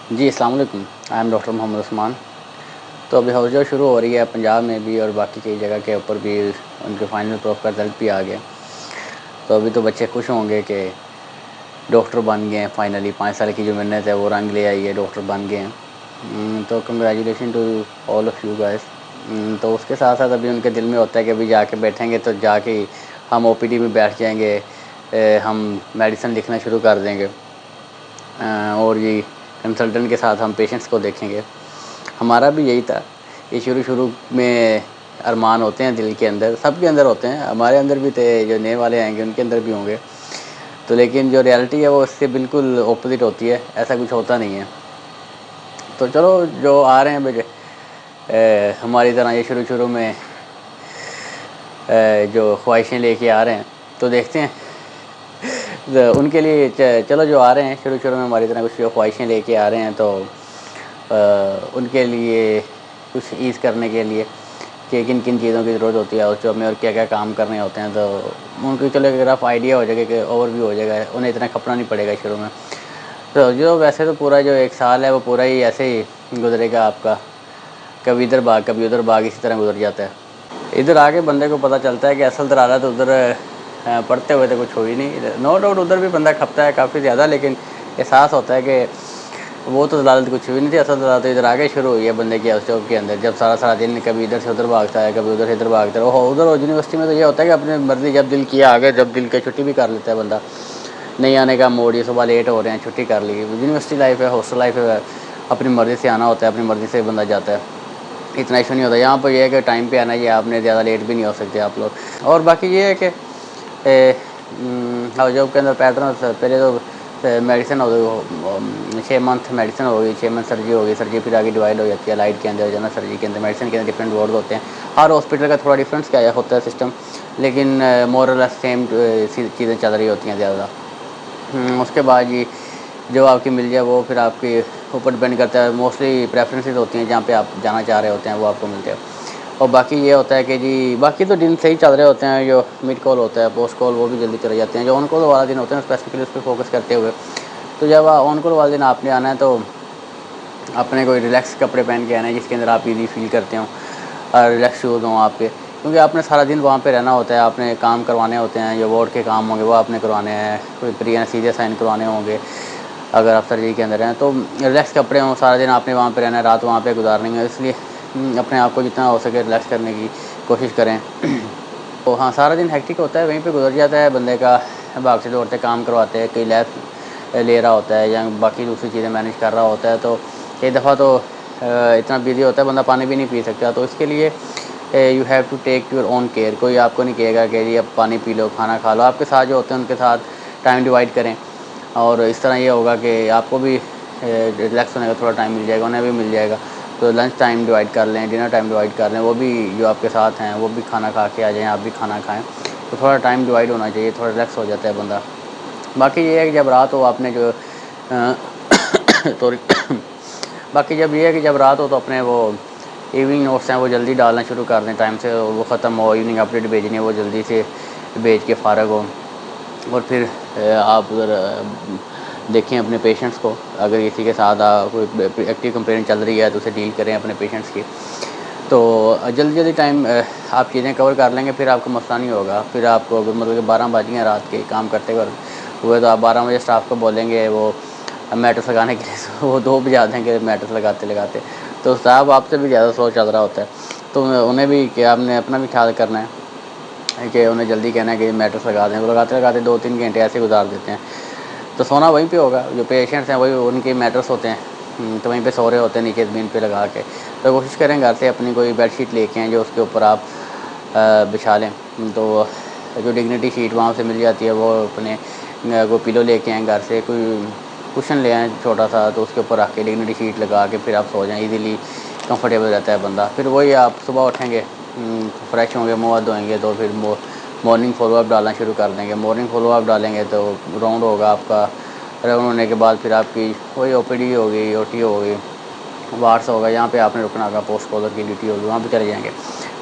जी, अस्सलाम वालेकुम। I am doctor Mohammad Usman. तो अभी हौजा शुरू हो रही है पंजाब में भी और बाकी कई जगह के ऊपर भी उनके फाइनल प्रूफ का रिज़ल्ट भी आ गया। तो अभी तो बच्चे खुश होंगे कि डॉक्टर बन गए हैं फाइनली 5 साल की जो मेहनत है वो रंग ले आई है, डॉक्टर बन गए हैं। तो congratulation to all of you guys. तो उसके साथ-साथ अभी उनके दिल में होता है कि अभी जाके बैठेंगे तो जाके हम ओपीडी में बैठ जाएँगे, हम मेडिसिन लिखना शुरू कर देंगे। और ये कंसल्टेंट के साथ हम पेशेंट्स को देखेंगे। हमारा भी यही था। ये शुरू-शुरू में अरमान होते हैं दिल के अंदर, सबके अंदर होते हैं, हमारे अंदर भी थे, जो नए वाले आएँगे उनके अंदर भी होंगे। तो लेकिन जो रियलिटी है वो इससे बिल्कुल ऑपोज़िट होती है, ऐसा कुछ होता नहीं है। तो चलो जो आ रहे हैं हमारी तरह ये शुरू-शुरू में जो ख्वाहिशें लेके आ रहे हैं, तो देखते हैं। उनके लिए चलो जो आ रहे हैं शुरू-शुरू में हमारी तरह कुछ जो ख्वाहिशें लेके आ रहे हैं तो उनके लिए कुछ ईज़ करने के लिए कि किन-किन चीज़ों की ज़रूरत होती है उस जॉब में और क्या-क्या काम करने होते हैं, तो उनको चलो एक रफ़ आइडिया हो जाएगा कि ओवरव्यू हो जाएगा, उन्हें इतना खपना नहीं पड़ेगा शुरू में। तो जो वैसे तो पूरा जो 1 साल है वो पूरा ही ऐसे ही गुज़रेगा आपका, कभी इधर भाग, कभी उधर भाग, इसी तरह गुज़र जाता है। इधर आके बंदे को पता चलता है कि असल दरारत उधर पढ़ते हुए तो कुछ हो ही नहीं। नो डाउट उधर भी बंदा खपता है काफ़ी ज़्यादा, लेकिन एहसास होता है कि वो तो दलालत कुछ हुई नहीं थी, असल दलालत इधर आके शुरू हुई है बंदे की उस जॉब के अंदर। जब सारा-सारा दिन कभी इधर से उधर भागता है, कभी उधर से इधर भागता है। ओहो उधर यूनिवर्सिटी में तो ये होता है कि अपनी मर्ज़ी जब दिल किया आ गए, जब दिल की छुट्टी भी कर लेता है बंदा। नहीं आने का मूड, ये सुबह लेट हो रहे हैं, छुट्टी कर ली। यूनिवर्सिटी लाइफ़ है, हॉस्टल लाइफ़ है, अपनी मर्ज़ी से आना होता है, अपनी मर्ज़ी से बंदा जाता है। इतना इशू नहीं होता। यहाँ पर ये है कि टाइम पे आना, ये आपने ज़्यादा लेट भी नहीं हो सकते आप लोग। और बाकी ये है कि हाउस जॉब के अंदर पैटर्न पहले तो मेडिसिन हो गई, 6 मंथ मेडिसिन हो गई, 6 मंथ सर्जरी हो गई, सर्जरी फिर आगे डिवाइड हो जाती है लाइट के अंदर, जनरल सर्जरी के अंदर, मेडिसिन के अंदर डिफरेंट वार्ड होते हैं। हर हॉस्पिटल का थोड़ा डिफरेंस क्या होता है सिस्टम, लेकिन मोर और लेस सेम चीज़ें चल रही होती हैं ज़्यादा। उसके बाद जी जो आपकी मिल जाए वो फिर आपके ऊपर डिपेंड करता है। मोस्टली प्रेफ़रेंसेस होती हैं जहाँ पे आप जाना चाह रहे होते हैं वो आपको मिलते हैं। और बाकी ये होता है कि जी बाकी तो दिन सही चल रहे होते हैं, जो मिड कॉल होता है, पोस्ट कॉल वो भी जल्दी चले जाते हैं। जो ऑन कॉल वाला दिन होता है स्पेसिफिकली उस पे फ़ोकस करते हुए, तो जब ऑन कॉल वाले दिन आपने आना है तो अपने कोई रिलैक्स कपड़े पहन के आना है जिसके अंदर आप ईज़ी फ़ील करते हो और रिलैक्स शूज़ हों आपके, क्योंकि आपने सारा दिन वहाँ पे रहना होता है, आपने काम करवाने होते हैं, जो वार्ड के काम होंगे वो आपने करवाने हैं, कोई प्री एनेस्थीसिया साइन करवाने होंगे अगर आप सर्जरी के अंदर हैं, तो रिलैक्स कपड़े हों, सारा दिन आपने वहाँ पे रहना है, रात वहाँ पे गुजारनी है, इसलिए अपने आप को जितना हो सके रिलैक्स करने की कोशिश करें। तो हाँ, सारा दिन हेक्टिक होता है, वहीं पे गुज़र जाता है बंदे का, भागते दौड़ते काम करवाते हैं, कई लैब ले रहा होता है या बाकी दूसरी चीज़ें मैनेज कर रहा होता है, तो कई दफ़ा तो इतना बिज़ी होता है बंदा पानी भी नहीं पी सकता, तो इसके लिए you have to take your own care. कोई आपको नहीं कहेगा कि जी अब पानी पी लो, खाना खा लो, आपके साथ जो होते हैं उनके साथ टाइम डिवाइड करें, और इस तरह ये होगा कि आपको भी रिलैक्स होने का थोड़ा टाइम मिल जाएगा, उन्हें भी मिल जाएगा। तो लंच टाइम डिवाइड कर लें, डिनर टाइम डिवाइड कर लें, वो भी जो आपके साथ हैं वो भी खाना खा के आ जाएँ, आप भी खाना खाएँ, तो थोड़ा टाइम डिवाइड होना चाहिए, थोड़ा रिलैक्स हो जाता है बंदा। बाकी ये है कि जब रात हो आपने जो सॉरी बाकी जब ये है कि जब रात हो तो अपने वो इवनिंग नोट्स हैं वो जल्दी डालना शुरू कर दें, टाइम से वो ख़त्म हो, इवनिंग अपडेट भेजनी है वो जल्दी से भेज के फ़ारग हो, और फिर आप उधर देखें अपने पेशेंट्स को, अगर किसी के साथ कोई एक्टिव कंप्लेंट चल रही है तो उसे डील करें अपने पेशेंट्स की। तो जल्दी-जल्दी टाइम आप चीज़ें कवर कर लेंगे, फिर आपको मसला नहीं होगा। फिर आपको अगर मतलब कि 12 बज गए रात के काम करते हुए तो आप 12 बजे स्टाफ को बोलेंगे वो मैट्रेस लगाने के लिए, तो वो 2 बजा देंगे मैट्रेस लगाते-लगाते। तो स्टाफ आपसे भी ज़्यादा स्लो चल रहा होता है, तो उन्हें भी कि आपने अपना भी ख़्याल करना है कि उन्हें जल्दी कहना है कि मैट्रेस लगा दें। वो लगाते-लगाते 2-3 घंटे ऐसे गुज़ार देते हैं। तो सोना वहीं पे होगा, जो पेशेंट्स हैं वही उनके मैट्रेस होते हैं, तो वहीं पे सो रहे होते हैं नीचे ज़मीन पे लगा के। तो कोशिश करें घर से अपनी कोई बेडशीट लेके आएँ जो उसके ऊपर आप बिछा लें। तो जो डिग्निटी शीट वहाँ से मिल जाती है वो अपने कोई पिलो लेके आएँ घर से, कोई कुशन ले आएँ छोटा-सा, तो उसके ऊपर रख के डिग्निटी शीट लगा के फिर आप सो जाएँ, ईज़िली कंफर्टेबल रहता है बंदा। फिर वही आप सुबह उठेंगे, फ्रेश होंगे, मुँह हाथ धोएँगे, तो फिर मॉर्निंग फ़ॉलो-अप डालना शुरू कर देंगे। मॉर्निंग फ़ॉलो-अप डालेंगे तो राउंड होगा आपका, राउंड होने के बाद फिर आपकी वही ओपीडी हो गई, ओटी हो गई, वार्ड्स होगा, जहाँ पे आपने रुकना होगा, पोस्ट कॉलर की ड्यूटी होगी, वहाँ पे चले जाएँगे।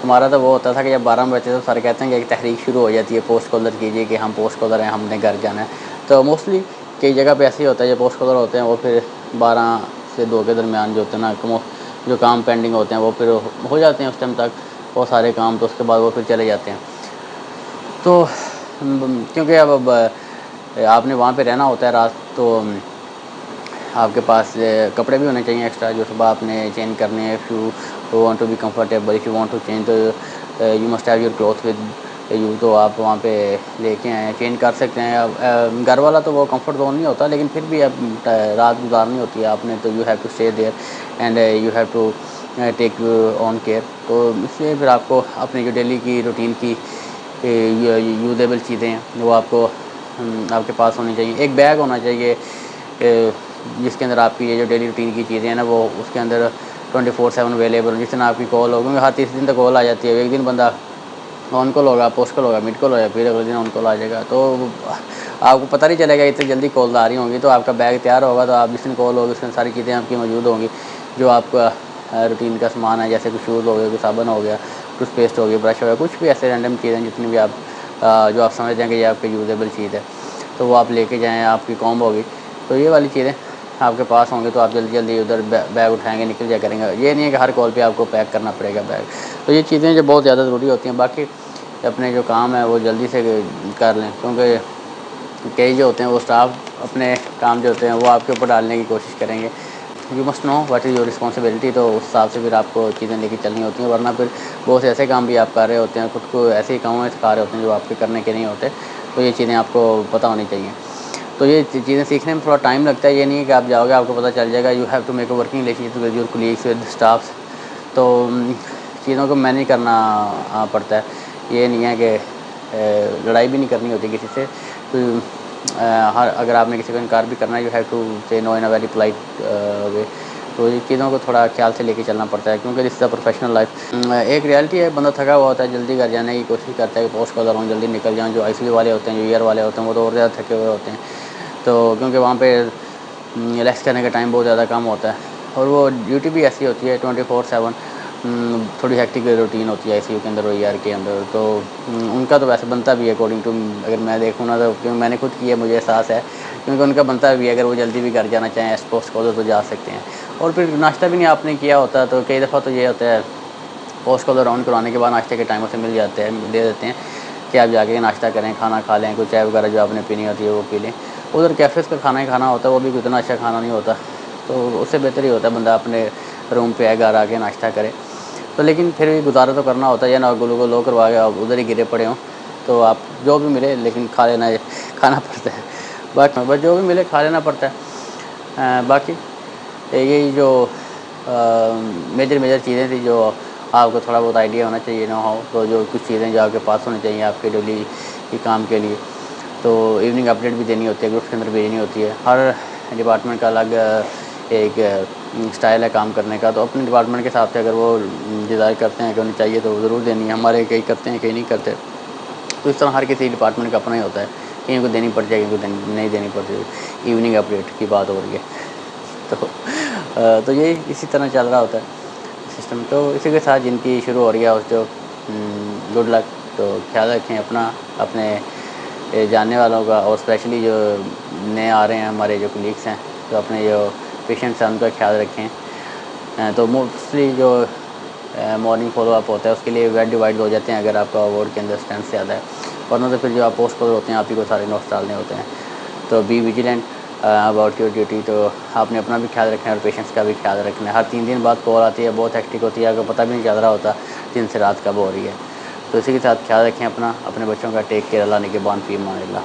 हमारा तो वो होता था कि जब 12 बजते तो सर कहते हैं कि एक तहरीक शुरू हो जाती है, पोस्ट कॉलर कीजिए कि हम पोस्ट कॉलर हैं, हमने घर जाना है। तो मोस्टली कई जगह पे ऐसे ही होता है, जो पोस्ट कॉलर होते हैं वो फिर 12 से 2 के दरमियान जो होते हैं ना जो काम पेंडिंग होते हैं वो फिर हो जाते हैं उस टाइम तक वो सारे काम, तो उसके बाद वो फिर चले जाते हैं। तो क्योंकि अब आपने वहाँ पे रहना होता है रात, तो आपके पास कपड़े भी होने चाहिए एक्स्ट्रा जो सुबह आपने चेंज करने हैं। If you want to be comfortable, if you want to change, तो you must have your cloth with you, तो आप वहाँ पे लेके आएँ, चेंज कर सकते हैं। अब घर वाला तो वो कंफर्ट ज़ोन नहीं होता, लेकिन फिर भी अब रात गुजारनी होती है आपने, तो you have to stay there and you have to take on care. तो इसलिए फिर आपको अपनी जो डेली की रूटीन की यूजेबल चीज़ें हैं वो आपको आपके पास होनी चाहिए। एक बैग होना चाहिए जिसके अंदर आपकी ये जो डेली रूटीन की चीज़ें हैं ना, वो उसके अंदर 24/7 अवेलेबल हो। जिस दिन आपकी कॉल हो, क्योंकि हर तीसरे दिन तक कॉल आ जाती है। एक दिन बंदा ऑन कॉल होगा, पोस्ट कॉल होगा, मिड कॉल होगा, फिर अगले दिन ऑन कॉल आ जाएगा, तो आपको पता नहीं चलेगा इतनी जल्दी कॉल आ रही होंगी। तो आपका बैग तैयार होगा, तो आप जिस दिन कॉल होगी उसमें सारी चीज़ें आपकी मौजूद होंगी जो आपका रूटीन का सामान है, जैसे कुछ शूज़ हो गए, कुछ साबुन हो गया, टूथपेस्ट हो गया, ब्रश हो गया, कुछ भी ऐसे रैंडम चीज़ें जितनी भी आप जो आप समझ जाएँगे ये आपकी यूजेबल चीज़ है, तो वो आप लेके जाएँ। आपकी कॉम्ब होगी, तो ये वाली चीज़ें आपके पास होंगे, तो आप जल्दी-जल्दी उधर बैग उठाएँगे, निकल जाया करेंगे। ये नहीं है कि हर कॉल पे आपको पैक करना पड़ेगा बैग। तो ये चीज़ें जो बहुत ज़्यादा ज़रूरी होती हैं। बाकी अपने जो काम है वो जल्दी से कर लें, क्योंकि कई जो होते हैं वो स्टाफ अपने काम जो होते हैं वो आपके ऊपर डालने की कोशिश करेंगे। You must know what is your responsibility, तो उस हिसाब से फिर आपको चीज़ें लेके चलनी होती हैं, वरना फिर बहुत से ऐसे काम भी आप कर रहे होते हैं, खुद को ऐसे ही कामों में सिखा रहे होते हैं जो आपके करने के नहीं होते। तो ये चीज़ें आपको पता होनी चाहिए। तो ये चीज़ें सीखने में थोड़ा टाइम लगता है, ये नहीं है कि आप जाओगे आपको पता चल जाएगा। You have to make a working relationship with your colleagues, with staffs. तो चीज़ों को मैनेज करना पड़ता है। ये नहीं है कि लड़ाई भी नहीं करनी होती किसी से। तो हर अगर आपने किसी को इनकार भी करना है, यू हैव टू से no in a very polite way. तो ये चीज़ों को थोड़ा ख्याल से लेके चलना पड़ता है, क्योंकि this is a professional life. एक रियलिटी है, बंदा थका हुआ होता है, जल्दी घर जाने की कोशिश करता है कि पोस्ट कॉलर हूँ, जल्दी निकल जाऊँ। जो आईसीयू वाले होते हैं, जो ईआर वाले होते हैं, वो तो और ज़्यादा थके हुए होते हैं। तो क्योंकि वहाँ पे रिलैक्स करने का टाइम बहुत ज़्यादा कम होता है, और वो ड्यूटी भी ऐसी होती है 24/7। थोड़ी हेक्टिक रूटीन होती है आईसीयू के अंदर और ईआर के अंदर। तो उनका तो वैसे बनता भी है अकॉर्डिंग टू, अगर मैं देखूँ ना, तो क्योंकि मैंने खुद किया, मुझे एहसास है, क्योंकि उनका बनता भी है। अगर वो जल्दी भी घर जाना चाहें एस पोस्ट कॉलर तो जा सकते हैं। और फिर नाश्ता भी नहीं आपने किया होता, तो कई दफ़ा तो ये होता है पोस्ट कॉलर ऑन करवाने के बाद नाश्ते के टाइम से मिल जाते हैं, दे देते हैं कि आप जाके नाश्ता करें, खाना खा लें, कोई चाय वगैरह जो आपने पीनी होती है वो पी लें। उधर कैफ़ेज़ का खाना ही खाना होता है, वो भी उतना अच्छा खाना नहीं होता, तो उससे बेहतर ही होता है बंदा अपने रूम पे आए, घर आके नाश्ता करे। तो लेकिन फिर भी गुज़ारा तो करना होता है, या ना गुलू लो करवा के आप उधर ही गिरे पड़े हों, तो आप जो भी मिले लेकिन खा लेना, खाना पड़ता है। बाकी बस जो भी मिले खा लेना पड़ता है। बाकी यही जो मेजर चीज़ें थी जो आपको थोड़ा बहुत आइडिया होना चाहिए, ना हो तो जो कुछ चीज़ें जो आपके पास होनी चाहिए आपके डेली के काम के लिए। तो इवनिंग अपडेट भी देनी होती है, ग्रुप्स के अंदर भेजनी होती है। हर डिपार्टमेंट का अलग एक स्टाइल है काम करने का, तो अपने डिपार्टमेंट के हिसाब से अगर वो डिज़ायर करते हैं कि उन्हें चाहिए तो ज़रूर देनी है। हमारे कई करते हैं, कई नहीं करते। तो इस तरह हर किसी डिपार्टमेंट का अपना ही होता है, कहीं को देनी पड़ जाएगी, कहीं को नहीं देनी पड़ती। इवनिंग अपडेट की बात हो रही है, तो तो ये इसी तरह चल रहा होता है सिस्टम। तो इसी के साथ जिनकी शुरू हो रही है उसको गुड लक। तो ख्याल रखें अपना, अपने जानने वालों का, और स्पेशली जो नए आ रहे हैं हमारे जो कलीग्स हैं, तो अपने जो पेशेंट्स हैं उनका ख्याल रखें। तो मोस्टली जो मॉर्निंग फॉलो अप होता है उसके लिए वेट डिवाइड हो जाते हैं अगर आपका वार्ड के अंदर स्ट्रेंथ ज़्यादा है, वरना तो फिर जो आप पोस्ट कॉलर होते हैं आप ही को सारे नोट्स डालने होते हैं। तो be vigilant about your duty. तो आपने अपना भी ख्याल रखना है और पेशेंट्स का भी ख्याल रखना है। हर 3 दिन बाद कॉल आती है, बहुत हेक्टिक होती है, आपको पता भी नहीं चल रहा होता दिन से रात कब हो रही है। तो इसी के साथ ख्याल रखें अपना, अपने बच्चों का। टेक केयर, अल्लाह निगहबान, फ़ी अमान अल्लाह।